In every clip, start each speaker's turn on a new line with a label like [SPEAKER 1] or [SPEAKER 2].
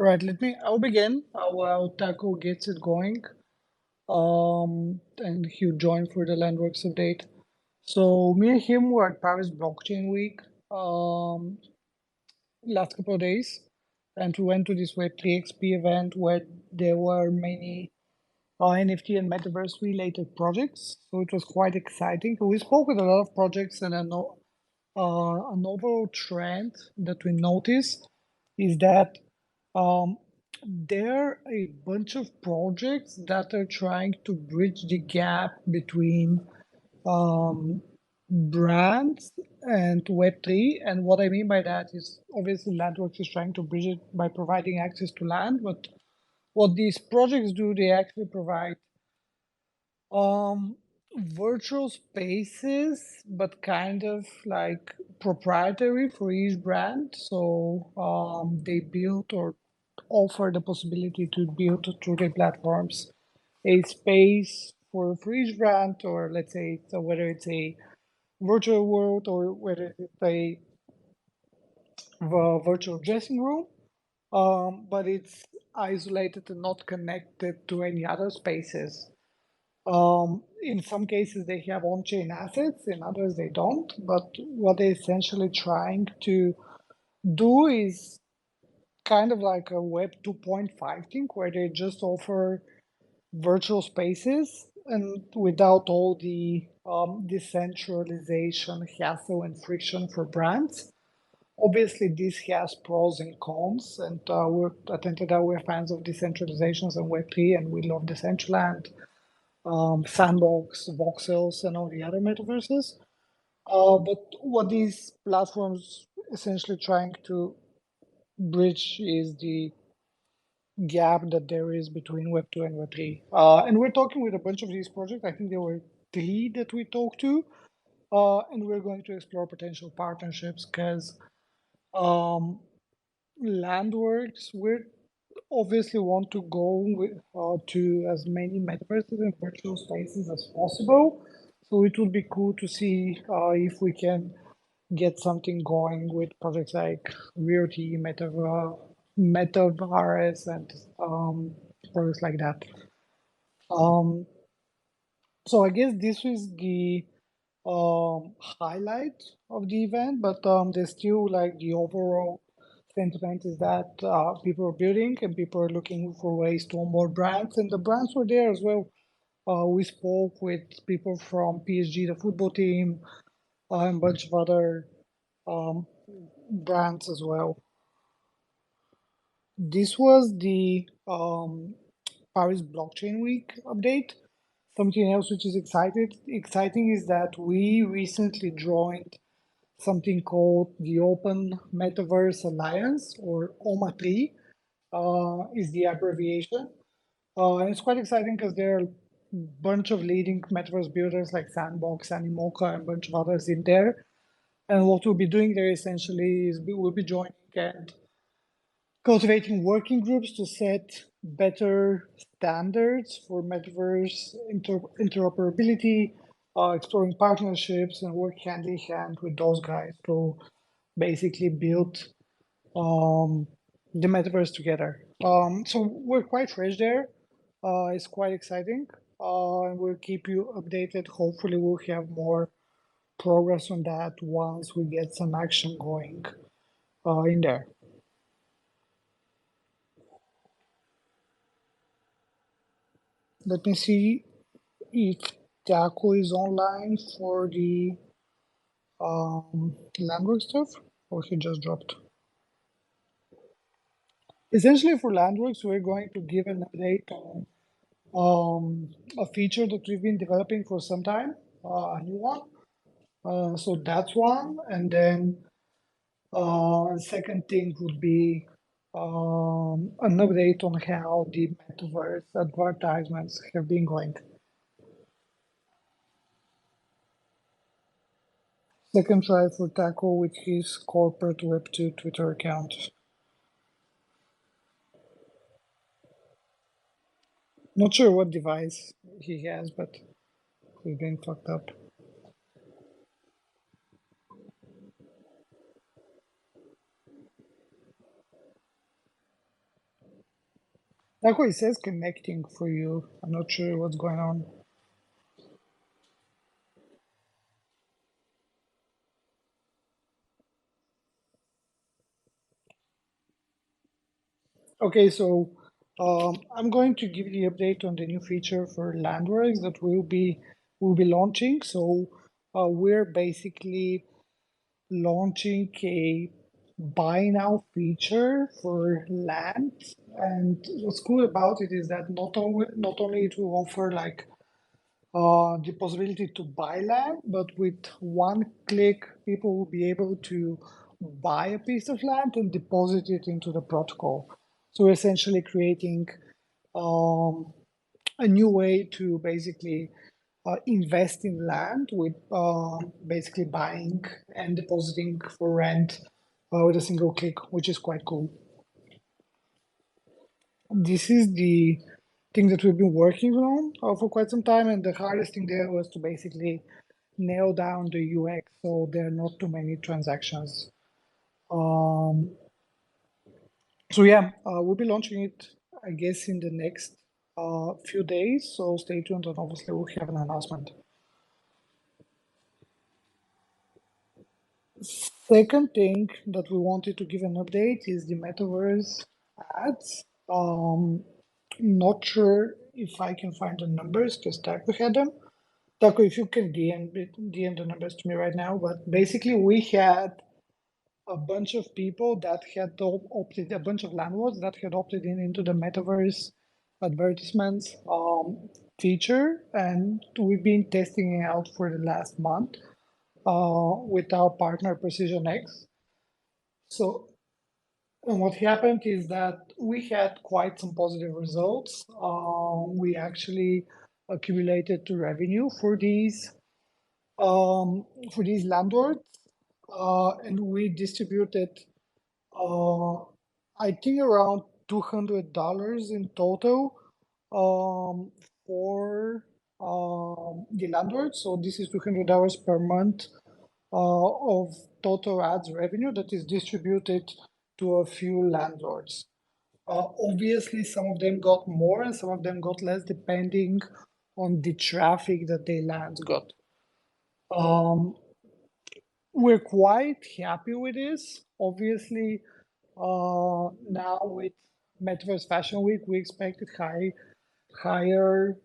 [SPEAKER 1] Right, I'll begin while Taco gets it going. And he'll join for the LandWorks update. So me and him were at Paris Blockchain Week um, last couple of days, and we went to this Web3XP event where there were many NFT and Metaverse related projects. So it was quite exciting. We spoke with a lot of projects, and an overall trend that we noticed is that um, there are a bunch of projects that are trying to bridge the gap between um, brands and Web3. And what I mean by that is obviously LandWorks is trying to bridge it by providing access to land. But what these projects do, they actually provide um, virtual spaces, but kind of like proprietary for each brand. So they build or offer the possibility to build through their platforms a space for each brand, or let's say, so whether it's a virtual world or whether it's a virtual dressing room, but it's isolated and not connected to any other spaces. In some cases, they have on-chain assets, in others they don't. But what they're essentially trying to do is kind of like a Web 2.5 thing, where they just offer virtual spaces and without all the decentralization, hassle, and friction for brands. Obviously, this has pros and cons, and we're at EnterDAO, we're fans of decentralizations and Web3, and we love Decentraland, Sandbox, Voxels, and all the other metaverses. But what these platforms essentially trying to bridge is the gap that there is between Web 2 and Web 3. And we're talking with a bunch of these projects. I think there were three that we talked to. And we're going to explore potential partnerships because um, LandWorks, we obviously want to go to as many metaverses and virtual spaces as possible. So it would be cool to see if we can get something going with projects like RealT, Metaverse, and projects like that. Um, so I guess this is the highlight of the event, but there's still like the overall sentiment is that people are building and people are looking for ways to onboard brands, and the brands were there as well. We spoke with people from PSG, the football team, and a bunch of other um, brands as well. This was the Paris Blockchain Week update. Something else which is exciting is that we recently joined something called the Open Metaverse Alliance, or OMA3 is the abbreviation. And it's quite exciting because there are a bunch of leading metaverse builders like Sandbox, Animoca, and a bunch of others in there. And what we'll be doing there essentially is we'll be joining and cultivating working groups to set better standards for metaverse interoperability, exploring partnerships, and work hand in hand with those guys to basically build um, the metaverse together. So we're quite fresh there. It's quite exciting, and we'll keep you updated. Hopefully, we'll have more progress on that once we get some action going in there. Let me see if Taco is online for the LandWorks stuff, or he just dropped. Essentially, for LandWorks, we're going to give an update on a feature that we've been developing for some time, a new one. So that's one. And then second thing would be an update on how the metaverse advertisements have been going. Second try for Taco with his corporate Web2 Twitter account. Not sure what device he has, but he's been fucked up. Like it says connecting for you. I'm not sure what's going on. Okay, so I'm going to give the update on the new feature for LandWorks that will be launching. So we're basically launching a buy now feature for land. And what's cool about it is that not only it will offer like the possibility to buy land, but with one click, people will be able to buy a piece of land and deposit it into the protocol. So we're essentially creating um, a new way to basically invest in land with basically buying and depositing for rent with a single click, which is quite cool. This is the thing that we've been working on for quite some time, and the hardest thing there was to basically nail down the UX so there are not too many transactions. Um, so yeah, we'll be launching it, I guess, in the next few days. So stay tuned, and obviously we'll have an announcement. Second thing that we wanted to give an update is the Metaverse ads. Not sure if I can find the numbers because Taco had them. Taco, if you can DM the numbers to me right now, but basically we had a bunch of people that had opted, a bunch of landlords that had opted in into the Metaverse advertisements feature, and we've been testing it out for the last month with our partner Precision X. So, and what happened is that we had quite some positive results. We actually accumulated the revenue for these landlords, and we distributed, uh, I think, around $200 in total for the landlords. So this is $200 per month of total ads revenue that is distributed to a few landlords. Obviously, some of them got more and some of them got less, depending on the traffic that their lands got. Um, we're quite happy with this. Obviously, now with Metaverse Fashion Week, we expected higher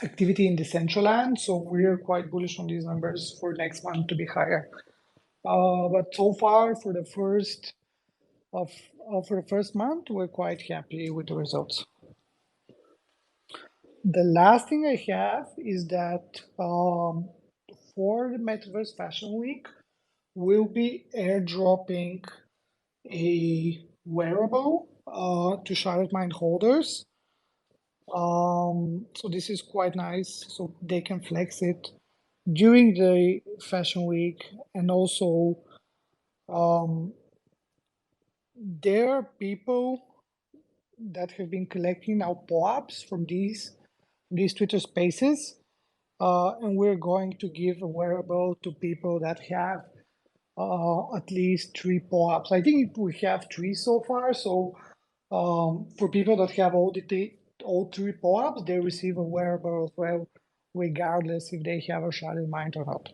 [SPEAKER 1] activity in the central land, so we're quite bullish on these numbers for next month to be higher. But so far, of for the first month, we're quite happy with the results. The last thing I have is that for the Metaverse Fashion Week, we'll be airdropping a wearable to Sharded Mind holders. So this is quite nice, so they can flex it during the Fashion Week, and also um, there are people that have been collecting our POAPs from these Twitter Spaces, and we're going to give a wearable to people that have at least 3 POAPs. I think we have 3 so far. So for people that have all 3 POAPs, they receive a wearable as well, regardless if they have a Sharded Mind or not.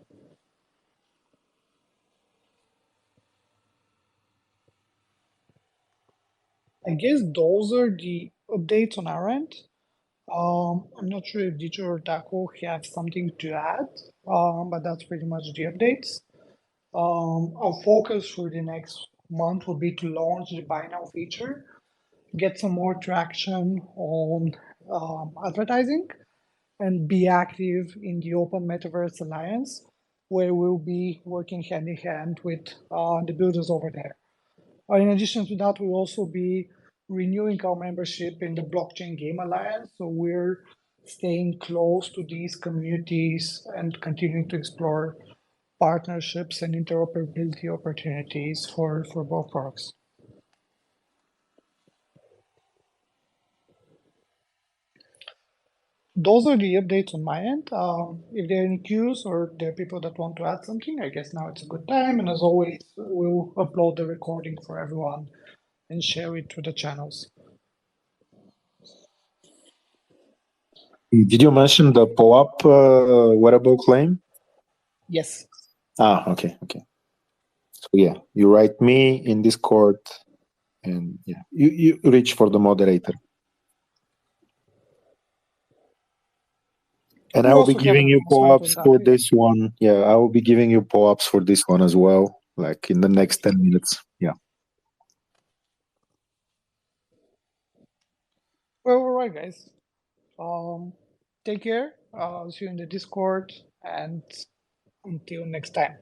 [SPEAKER 1] I guess those are the updates on our end. I'm not sure if Digital or Taco have something to add, but that's pretty much the updates. Our focus for the next month will be to launch the buy now feature, get some more traction on advertising, and be active in the Open Metaverse Alliance, where we'll be working hand in hand with the builders over there. In addition to that, we'll also be renewing our membership in the Blockchain Game Alliance. So we're staying close to these communities and continuing to explore partnerships and interoperability opportunities for both products. Those are the updates on my end. If there are any queues or there are people that want to add something, I guess now it's a good time. And as always, we'll upload the recording for everyone and share it to the channels.
[SPEAKER 2] Did you mention the POAP wearable claim?
[SPEAKER 1] Yes.
[SPEAKER 2] Okay. So yeah, you write me in Discord, and yeah, you reach for the moderator. And I will be giving you POAPs for this one. Yeah, I will be giving you POAPs for this one as well, like in the next 10 minutes. Yeah.
[SPEAKER 1] Well, all right, guys. Take care. See you in the Discord, and until next time.